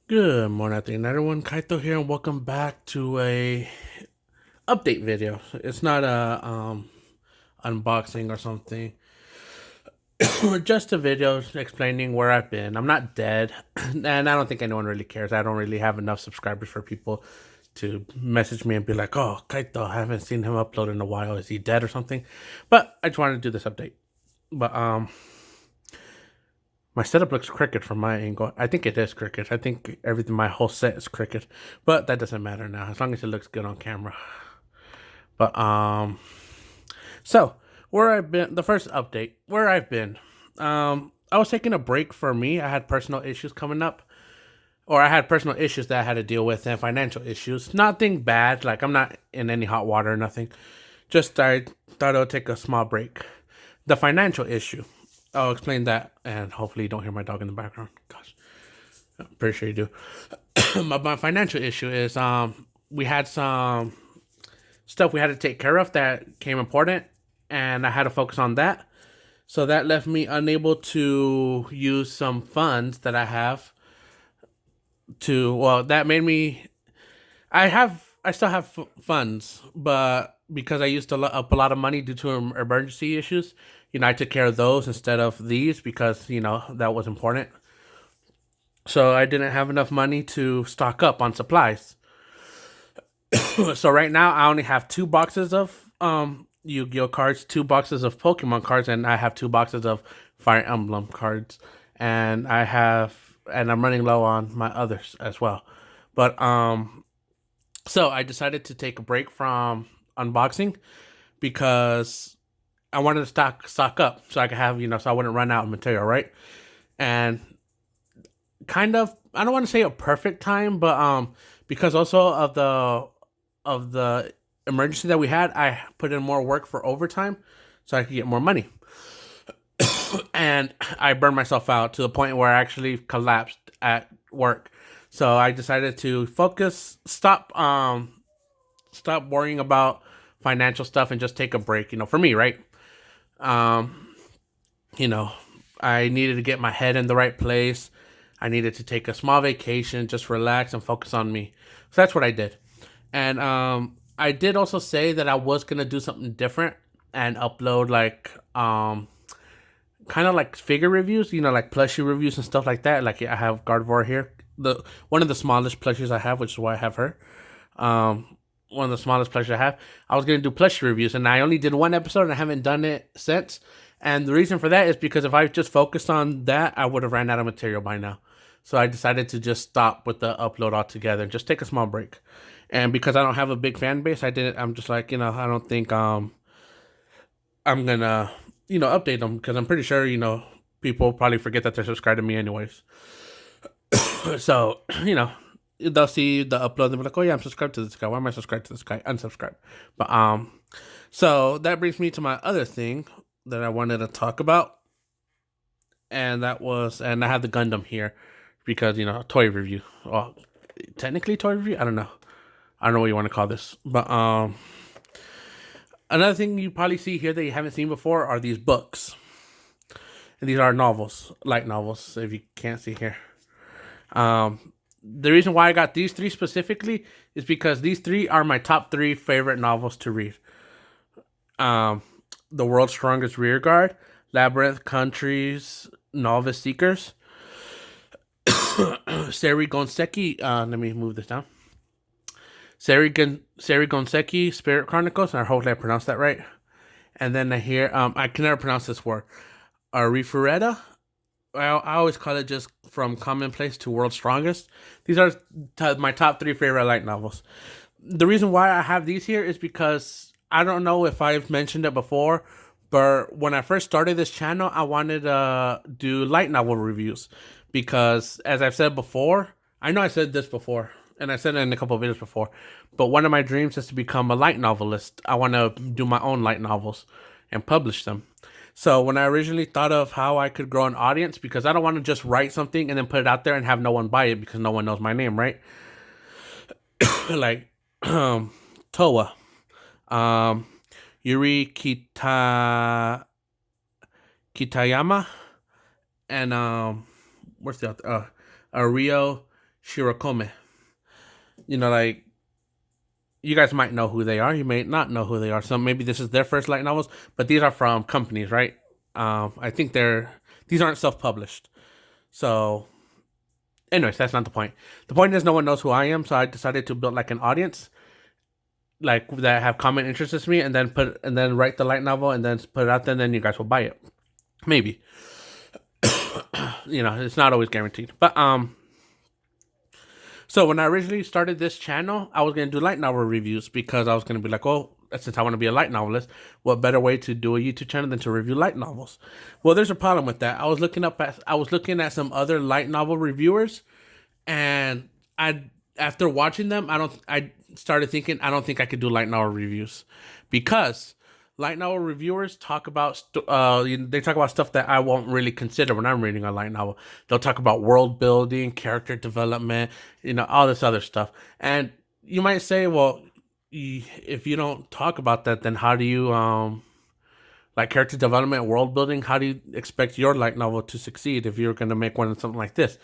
Good morning, everyone. Kaito here, and welcome back to a update video. It's not a unboxing or something, or just a video explaining where I've been. I'm not dead, and I don't think anyone really cares. I don't really have enough subscribers for people to message me and be like, "Oh, Kaito, I haven't seen him upload in a while. Is he dead or something?" But I just wanted to do this update. But my setup looks crooked from my angle. I think it is crooked. I think everything, my whole set is crooked, but that doesn't matter now as long as it looks good on camera. But so where I've been, the first update, where I've been, I was taking a break for me. I had personal issues coming up, or I had personal issues that I had to deal with, and financial issues. Nothing bad. Like I'm not in any hot water or nothing. Just I thought I would take a small break. The financial issue. I'll explain that, and hopefully you don't hear my dog in the background. Gosh, I'm pretty sure you do. My financial issue is we had some stuff we had to take care of that came important, and I had to focus on that. So that left me unable to use some funds that I have to. Well, that made me. I still have funds, but because I used to up a lot of money due to emergency issues, I took care of those instead of these because that was important. So I didn't have enough money to stock up on supplies. So right now I only have two boxes of Yu-Gi-Oh cards, two boxes of Pokemon cards, and I have two boxes of Fire Emblem cards, and I'm running low on my others as well. But so I decided to take a break from unboxing because I wanted to stock up so I could have so I wouldn't run out of material, right? And kind of, I don't want to say a perfect time, but because also of the emergency that we had, I put in more work for overtime so I could get more money. And I burned myself out to the point where I actually collapsed at work. So I decided to stop worrying about financial stuff and just take a break, for me, right? Um, you know, I needed to get my head in the right place. I needed to take a small vacation, just relax and focus on me. So that's what I did. And I did also say that I was gonna do something different and upload like kind of like figure reviews, like plushie reviews and stuff like that. Like I have Gardevoir here, the one of the smallest plushies I have, which is why I have her. One of the smallest plushies I have. I was gonna do plushie reviews, and I only did one episode, and I haven't done it since. And the reason for that is because if I just focused on that, I would have ran out of material by now. So I decided to just stop with the upload altogether and just take a small break. And because I don't have a big fan base, I didn't. I'm just like I don't think I'm gonna update them because I'm pretty sure people probably forget that they're subscribed to me anyways. So they'll see the upload and be like, oh yeah, I'm subscribed to this guy. Why am I subscribed to this guy? Unsubscribe. But so that brings me to my other thing that I wanted to talk about, and I have the Gundam here because toy review. Well, technically toy review. I don't know what you want to call this, but another thing you probably see here that you haven't seen before are these books, and these are novels, light novels. If you can't see here, the reason why I got these three specifically is because these three are my top three favorite novels to read. Um, The World's Strongest Rearguard, Labyrinth Country's Novice Seekers, Seri Gonseki. Let me move this down. Seri Gonseki Spirit Chronicles. I hope I pronounced that right. And then here, I can never pronounce this word. Arifureta. I always call it just from commonplace to world's strongest. These are my top three favorite light novels. The reason why I have these here is because I don't know if I've mentioned it before, but when I first started this channel, I wanted to do light novel reviews because, as I've said before, I know I said this before, and I said it in a couple of videos before, but one of my dreams is to become a light novelist. I want to do my own light novels and publish them. So when I originally thought of how I could grow an audience, because I don't want to just write something and then put it out there and have no one buy it because no one knows my name, right? Like Toa, um, Yuri Kitayama, and where's the other? Rio Shirokome. You know, like you guys might know who they are. You may not know who they are. So maybe this is their first light novels, but these are from companies, right? I think these aren't self-published. So, anyways, that's not the point. The point is no one knows who I am, so I decided to build like an audience, like that have common interests with me, and then write the light novel and then put it out there. And then you guys will buy it. Maybe. You know, it's not always guaranteed, but So when I originally started this channel, I was gonna do light novel reviews because I was gonna be like, oh, since I want to be a light novelist, what better way to do a YouTube channel than to review light novels? Well, there's a problem with that. I was looking at some other light novel reviewers, and I after watching them, I started thinking I don't think I could do light novel reviews because light novel reviewers talk about they talk about stuff that I won't really consider when I'm reading a light novel. They'll talk about world building, character development, you know, all this other stuff. And you might say, well, if you don't talk about that, then how do you like character development, world building? How do you expect your light novel to succeed if you're going to make one of something like this?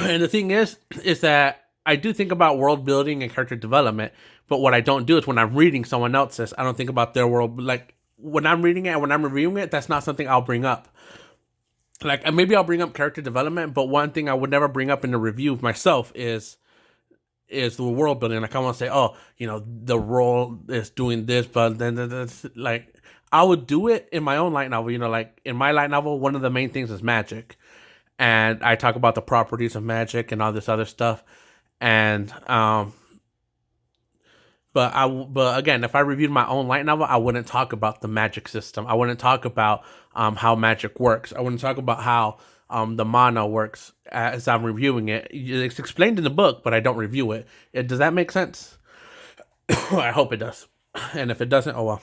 And the thing is that I do think about world building and character development, but what I don't do is when I'm reading someone else's, I don't think about their world. Like when I'm reading it, when I'm reviewing it, that's not something I'll bring up. Like maybe I'll bring up character development, but one thing I would never bring up in the review of myself is the world building. Like I want to say, oh, you know, the role is doing this, but then that's like I would do it in my own light novel. You know, like in my light novel, one of the main things is magic, and I talk about the properties of magic and all this other stuff. And but again, if I reviewed my own light novel, I wouldn't talk about the magic system. I wouldn't talk about how magic works. I wouldn't talk about how the mana works as I'm reviewing it. It's explained in the book, but I don't review it. Does that make sense? I hope it does. And if it doesn't, oh well.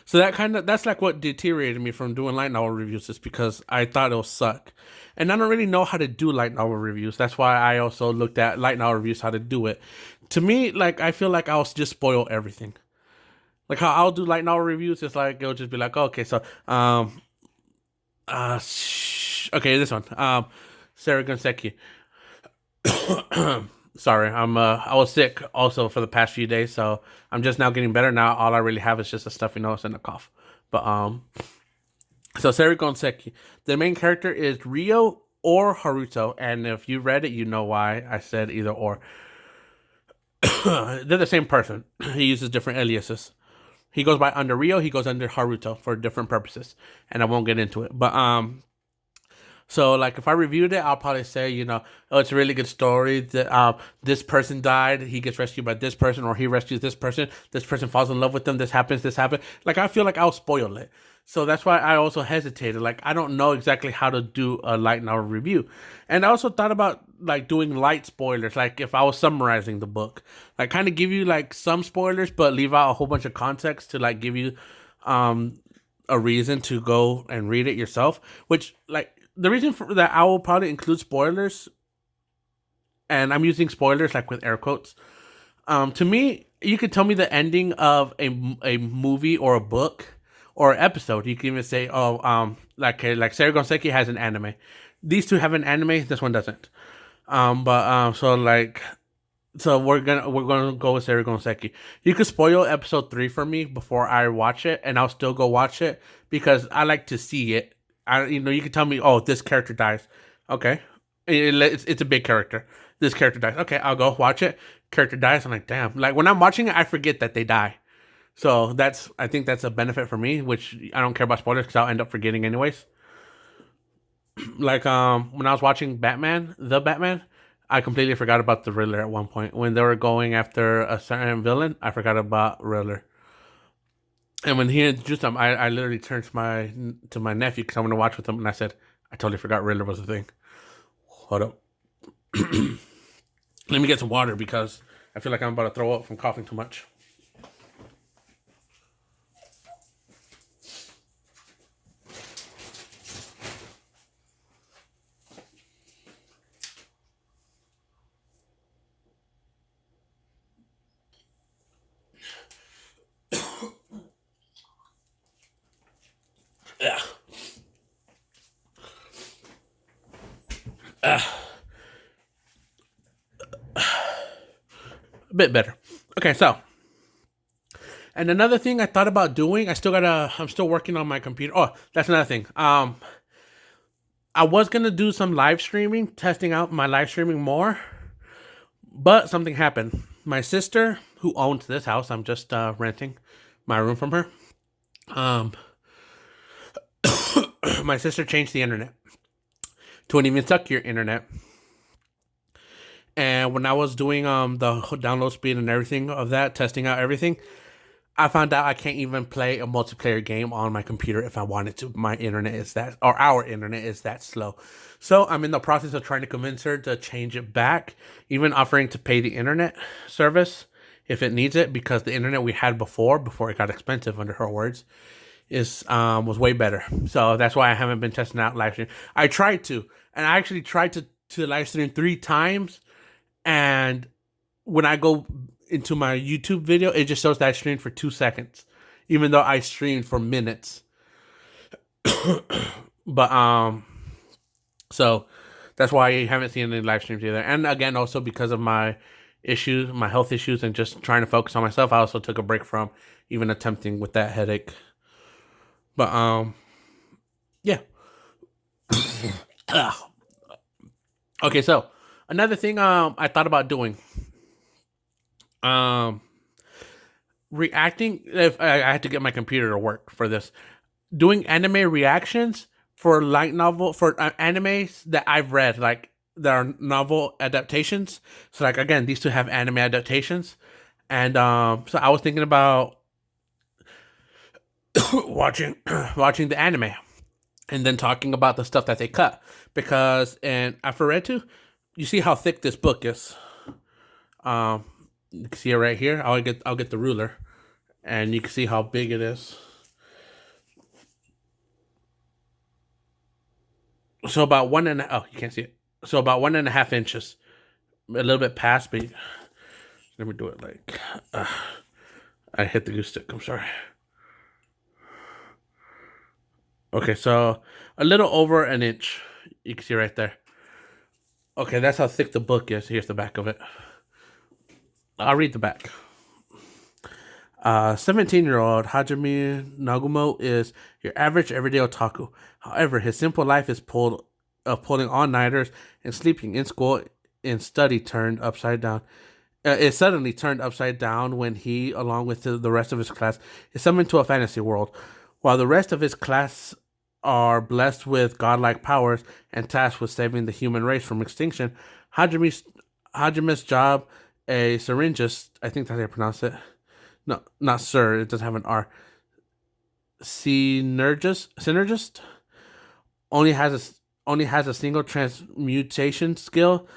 So that's like what deteriorated me from doing light novel reviews is because I thought it would suck. And I don't really know how to do light novel reviews. That's why I also looked at light novel reviews, how to do it. To me, like I feel like I'll just spoil everything. Like how I'll do light novel reviews, it's like it'll just be like, oh, okay, so okay, this one. Sarah Gonseki. Sorry, I was sick also for the past few days, so I'm just now getting better. Now all I really have is just a stuffy nose and a cough. But so Sarah Gonseki, the main character is Rio or Haruto, and if you read it, you know why I said either or. They're the same person. He uses different aliases. He goes by under Rio. He goes under Haruto for different purposes, and I won't get into it. But so like if I reviewed it, I'll probably say, you know, oh, it's a really good story. That this person died, he gets rescued by this person, or he rescues this person. This person falls in love with them. This happens. This happened. Like I feel like I'll spoil it. So that's why I also hesitated. Like I don't know exactly how to do a light novel review, and I also thought about like doing light spoilers. Like if I was summarizing the book, like kind of give you like some spoilers, but leave out a whole bunch of context to like give you um a reason to go and read it yourself. Which like the reason for that I will probably include spoilers, and I'm using spoilers like with air quotes. To me, you could tell me the ending of a movie or a book or episode. You can even say, oh, like Sarah Gonseki has an anime. These two have an anime. This one doesn't. But so we're gonna go with Sarah Gonseki. You could spoil episode 3 for me before I watch it, and I'll still go watch it because I like to see it. You can tell me, oh, this character dies. Okay, it's a big character. This character dies. Okay, I'll go watch it. Character dies. I'm like, damn. Like when I'm watching it, I forget that they die. So I think that's a benefit for me, which I don't care about spoilers because I'll end up forgetting anyways. Like when I was watching the Batman, I completely forgot about the Riddler at one point. When they were going after a certain villain, I forgot about Riddler. And when he introduced him, I literally turned to my nephew because I want to watch with him, and I said, I totally forgot Riddler was a thing. Hold up. Let me get some water because I feel like I'm about to throw up from coughing too much. bit better. Okay, so and another thing I thought about doing, I'm still working on my computer. Oh, that's another thing. I was gonna do some live streaming, testing out my live streaming more, but something happened. My sister, who owns this house, I'm just renting my room from her. Um, my sister changed the internet to an even suckier internet. And when I was doing the download speed and everything of that, testing out everything, I found out I can't even play a multiplayer game on my computer if I wanted to. My internet is that, or our internet is that slow. So I'm in the process of trying to convince her to change it back, even offering to pay the internet service if it needs it, because the internet we had before it got expensive, under her words, is was way better. So that's why I haven't been testing out live stream. I tried to, and I actually tried to live stream 3 times, and when I go into my YouTube video, it just shows that I streamed for 2 seconds, even though I streamed for minutes. But so that's why I haven't seen any live streams either. And again, also because of my issues, my health issues, and just trying to focus on myself, I also took a break from even attempting with that headache. But yeah. Okay, so another thing I thought about doing, um reacting, if I had to get my computer to work for this, doing anime reactions for light novel, for animes that I've read, like that are novel adaptations. So like again, these two have anime adaptations, and so I was thinking about watching watching the anime and then talking about the stuff that they cut, because in Afuretu, you see how thick this book is. Um, you can see it right here. I'll get the ruler, and you can see how big it is. So about one and oh, you can't see it. So about 1.5 inches, a little bit past. But let me do it like I hit the goose stick. I'm sorry. Okay, so a little over an inch. You can see right there. Okay, that's how thick the book is. Here's the back of it. I'll read the back. 17-year-old Hajime Nagumo is your average everyday otaku. However, his simple life is pulling all-nighters and sleeping in school and study turned upside down. It suddenly turned upside down when he, along with the rest of his class, is summoned to a fantasy world. While the rest of his class are blessed with godlike powers and tasked with saving the human race from extinction, Hajime's job, a syringist, I think that's how you pronounce it. No, not sir. It doesn't have an R. Synergist only has a single transmutation skill.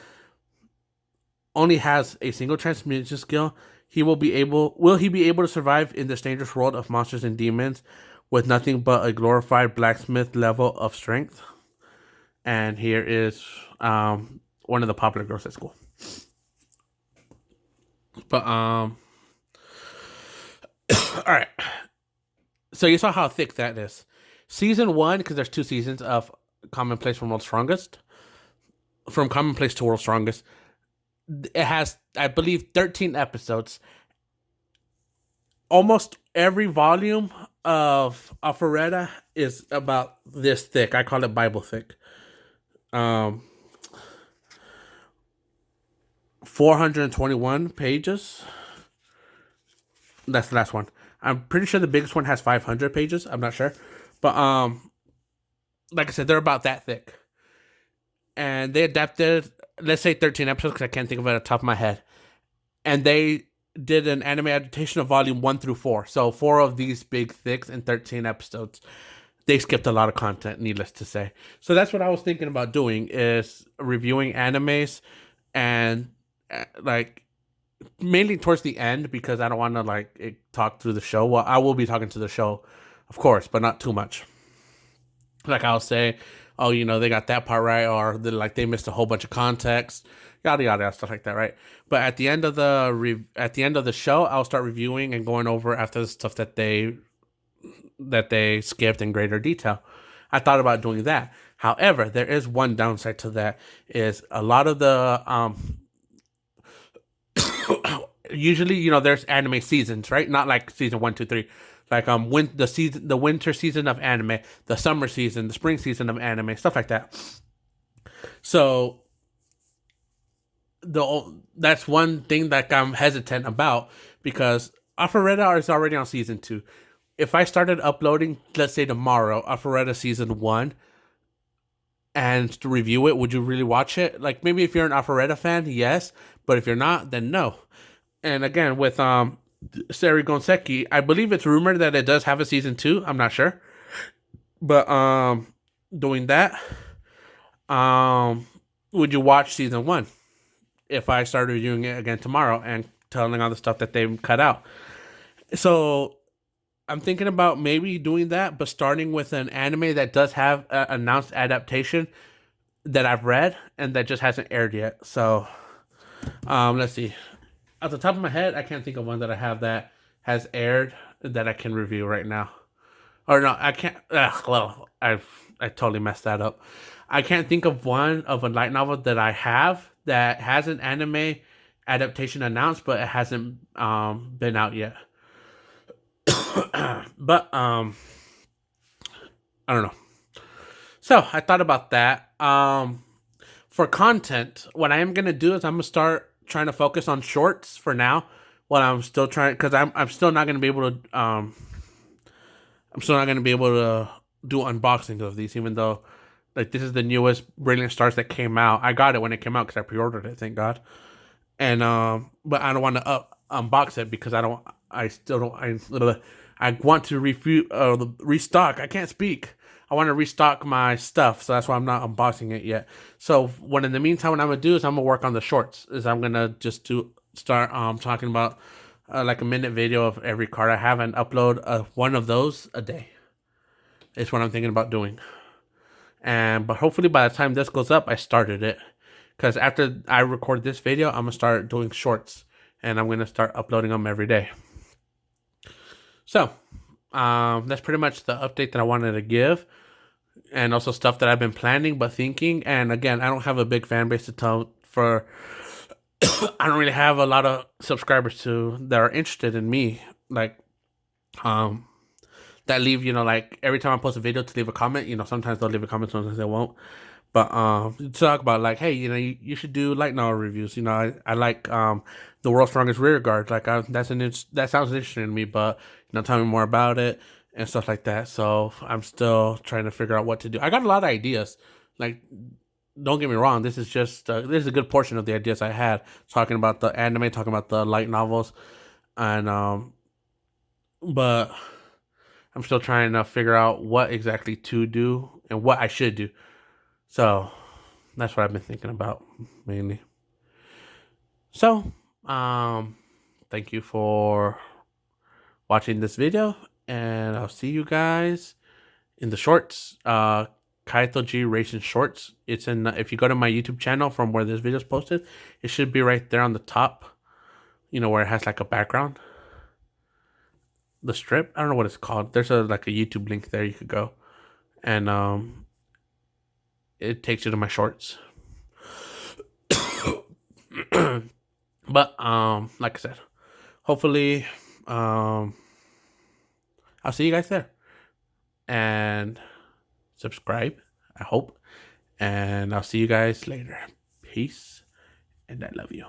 Only has a single transmutation skill. Will he be able to survive in this dangerous world of monsters and demons with nothing but a glorified blacksmith level of strength? And here is one of the popular girls at school. But all right. So you saw how thick that is. Season 1, because there's 2 seasons of Commonplace from World's Strongest. From Commonplace to World's Strongest, it has, I believe, 13 episodes. Almost every volume of Alpharetta is about this thick. I call it Bible thick. 421 pages. That's the last one. I'm pretty sure the biggest one has 500 pages. I'm not sure. But like I said, they're about that thick. And they adapted, let's say 13 episodes, because I can't think of it at the top of my head. And they did an anime adaptation of volume 1 through 4. So 4 of these big thicks and 13 episodes. They skipped a lot of content, needless to say. So that's what I was thinking about doing, is reviewing animes, and like mainly towards the end, because I don't want to like talk through the show. Well, I will be talking to the show, of course, but not too much. Like I'll say, oh, they got that part right, or they missed a whole bunch of context, yada yada, stuff like that, right? But at the end of the show, I'll start reviewing and going over after the stuff that they skipped in greater detail. I thought about doing that. However, there is one downside to that, is a lot of the usually, there's anime seasons, right? Not like season 1, 2, 3. Like the winter season of anime, the summer season, the spring season of anime, stuff like that. So that's one thing that I'm hesitant about because Alpharetta is already on season 2. If I started uploading, let's say tomorrow, Alpharetta season 1, and to review it, would you really watch it? Like maybe if you're an Alpharetta fan, yes, but if you're not, then no. And again, with Seri Gonseki, I believe it's rumored that it does have a season 2. I'm not sure, but doing that, um, would you watch season 1 if I started reviewing it again tomorrow and telling all the stuff that they cut out? So I'm thinking about maybe doing that, but starting with an anime that does have an announced adaptation that I've read and that just hasn't aired yet. So let's see. At the top of my head, I can't think of one that I have that has aired that I can review right now. Or no, I can't. Well, I totally messed that up. I can't think of one of a light novel that I have that has an anime adaptation announced, but it hasn't been out yet. But I don't know. So I thought about that. For content, what I am gonna do is I'm gonna start trying to focus on shorts for now. While I'm still trying, because I'm still not gonna be able to I'm still not gonna be able to do unboxings of these, even though like this is the newest Brilliant Stars that came out. I got it when it came out because I pre-ordered it, thank God. And but I don't want to unbox it because I don't. I still don't. I want to restock. I can't speak. I want to restock my stuff, so that's why I'm not unboxing it yet. So what in the meantime, what I'm gonna do is I'm gonna work on the shorts. Is I'm gonna just start talking about like a minute video of every card I have and upload one of those a day. Is what I'm thinking about doing. But hopefully by the time this goes up, I started it. Because after I record this video, I'm gonna start doing shorts, and I'm gonna start uploading them every day. So that's pretty much the update that I wanted to give, and also stuff that I've been planning but thinking. And again, I don't have a big fan base to tell for. I don't really have a lot of subscribers that are interested in me, like that leave, like every time I post a video to leave a comment. Sometimes they'll leave a comment, sometimes they won't. But talk about like, hey, you should do light novel reviews. I like the world's strongest rear guard. Like that sounds interesting to me, but tell me more about it and stuff like that. So I'm still trying to figure out what to do. I got a lot of ideas. Like, don't get me wrong, this is just this is a good portion of the ideas I had, talking about the anime, talking about the light novels, and but I'm still trying to figure out what exactly to do and what I should do. So that's what I've been thinking about mainly. So, thank you for watching this video, and I'll see you guys in the shorts. Kaito G Racing Shorts. It's in. If you go to my YouTube channel from where this video is posted, it should be right there on the top. Where it has like a background. The strip. I don't know what it's called. There's like a YouTube link there you could go, and it takes you to my shorts. But like I said, hopefully I'll see you guys there, and subscribe, I hope, and I'll see you guys later. Peace, and I love you.